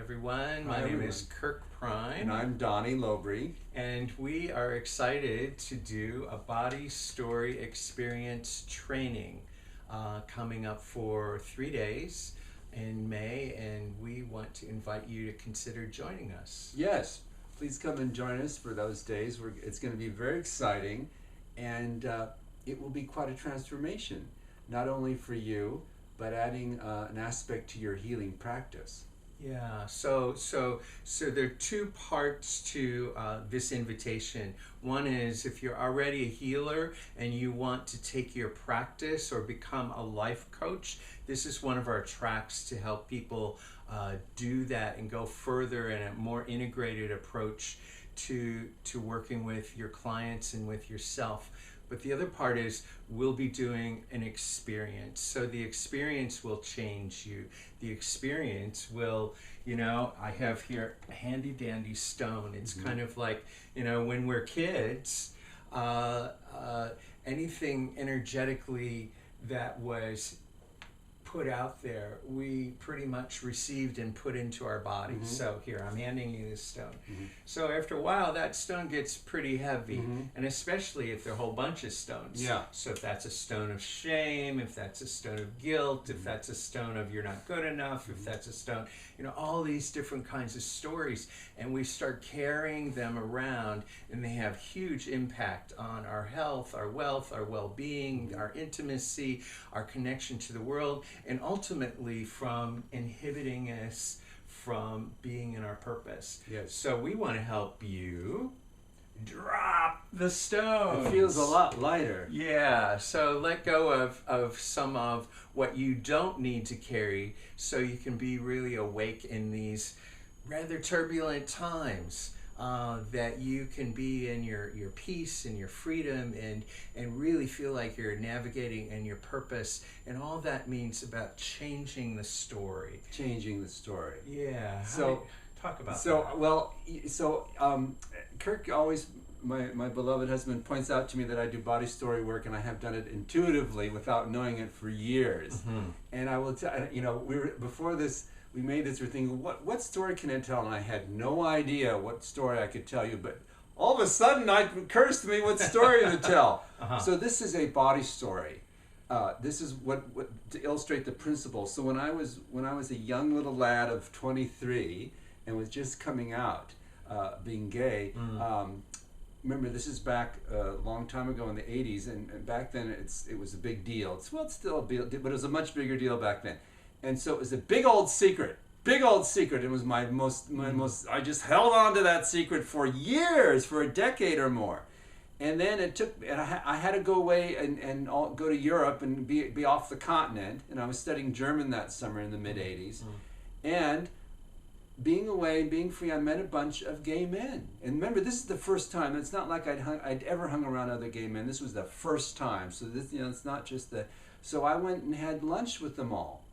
everyone. Hi, My name everyone. is Kirk Prime. And I'm Donnie Lowry. And we are excited to do a body story experience training coming up for 3 days in May. And we want to invite you to consider joining us. Yes, please come and join us for those days. It's going to be very exciting, and it will be quite a transformation, not only for you, but adding an aspect to your healing practice. Yeah, so there are two parts to this invitation. One is if you're already a healer and you want to take your practice or become a life coach, this is one of our tracks to help people do that and go further in a more integrated approach to working with your clients and with yourself. But the other part is we'll be doing an experience. So the experience will change you. The experience will, I have here a handy dandy stone. It's kind of like, when we're kids, anything energetically that was put out there, we pretty much received and put into our bodies. So here, I'm handing you this stone. So after a while, that stone gets pretty heavy, and especially if there are a whole bunch of stones. Yeah. So if that's a stone of shame, if that's a stone of guilt, if that's a stone of you're not good enough, if that's a stone, all these different kinds of stories, and we start carrying them around, and they have huge impact on our health, our wealth, our well-being, our intimacy, our connection to the world, and ultimately from inhibiting us from being in our purpose. Yes. So we want to help you drop the stones. It feels a lot lighter. Yeah, so let go of some of what you don't need to carry so you can be really awake in these rather turbulent times. That you can be in your peace and your freedom and really feel like you're navigating in your purpose, and all that means about changing the story. Changing the story. Yeah. So talk about that. Kirk always, my beloved husband, points out to me that I do body story work, and I have done it intuitively without knowing it for years. And I will tell before this. We made this, we're thinking, what story can I tell? And I had no idea what story I could tell you, but all of a sudden it occurs to me what story to tell. So this is a body story. This is what to illustrate the principle. So when I was a young little lad of 23 and was just coming out, being gay, remember this is back a long time ago in the 80s, and back then it was a big deal. It's still a big deal, but it was a much bigger deal back then. And so it was a big old secret. It was my most, I just held on to that secret for years, for a decade or more. And then I had to go away and go to Europe and be off the continent. And I was studying German that summer in the mid-'80s. And being away and being free, I met a bunch of gay men. And remember, this is the first time. It's not like I'd ever hung around other gay men. This was the first time. So this, it's not just so I went and had lunch with them all.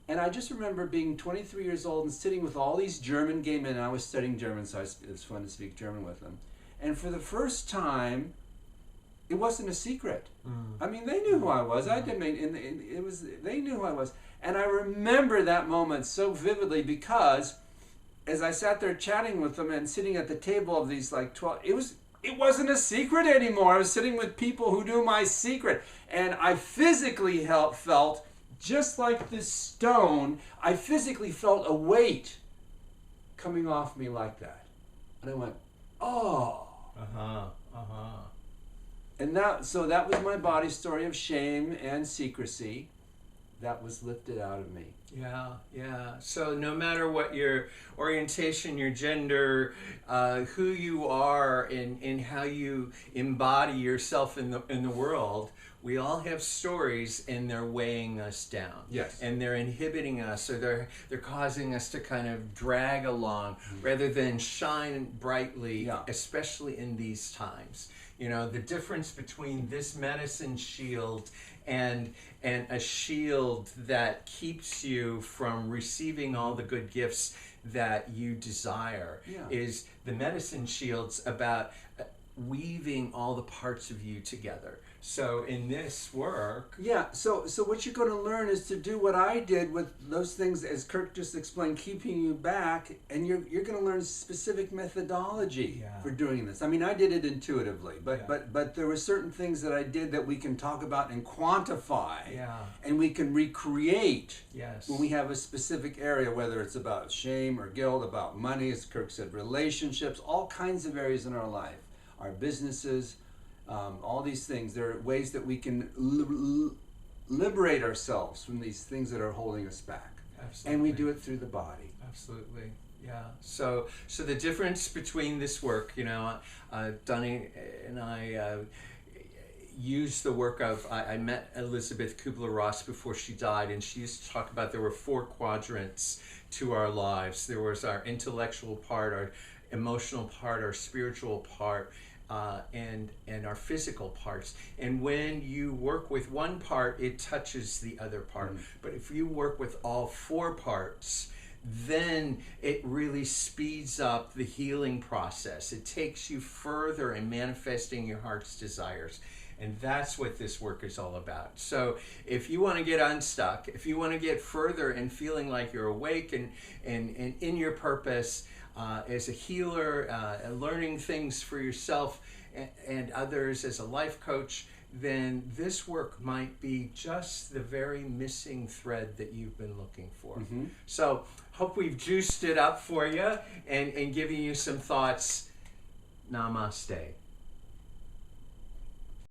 And I just remember being 23 years old and sitting with all these German gay men. And I was studying German, so it was fun to speak German with them. And for the first time, it wasn't a secret. I mean, they knew who I was. They knew who I was. And I remember that moment so vividly because as I sat there chatting with them and sitting at the table of these 12, it wasn't a secret anymore. I was sitting with people who knew my secret. And I physically felt, just like this stone, I physically felt a weight coming off me like that. And I went, oh. And that was my body story of shame and secrecy that was lifted out of me. Yeah. So no matter what your orientation, your gender, who you are, and how you embody yourself in the world, we all have stories, and they're weighing us down. Yes. And they're inhibiting us, or they're causing us to kind of drag along rather than shine brightly, especially in these times. The difference between this medicine shield and a shield that keeps you from receiving all the good gifts that you desire is the medicine shield's about weaving all the parts of you together So in this work, Yeah, so what you're going to learn is to do what I did with those things, as Kirk just explained, keeping you back, and you're going to learn specific methodology for doing this. I mean, I did it intuitively, but there were certain things that I did that we can talk about and quantify, and we can recreate when we have a specific area, whether it's about shame or guilt, about money, as Kirk said, relationships, all kinds of areas in our life, our businesses. All these things, there are ways that we can liberate ourselves from these things that are holding us back. Absolutely. And we do it through the body. Absolutely, yeah. So the difference between this work, Donnie and I used the work of, I met Elizabeth Kubler-Ross before she died, and she used to talk about there were 4 quadrants to our lives. There was our intellectual part, our emotional part, our spiritual part, and our physical parts. And when you work with one part, it touches the other part. But if you work with all 4 parts, then it really speeds up the healing process. It takes you further in manifesting your heart's desires. And that's what this work is all about. So if you want to get unstuck, if you want to get further in feeling like you're awake and in your purpose, as a healer, learning things for yourself and others as a life coach, then this work might be just the very missing thread that you've been looking for. So hope we've juiced it up for you and given you some thoughts. Namaste.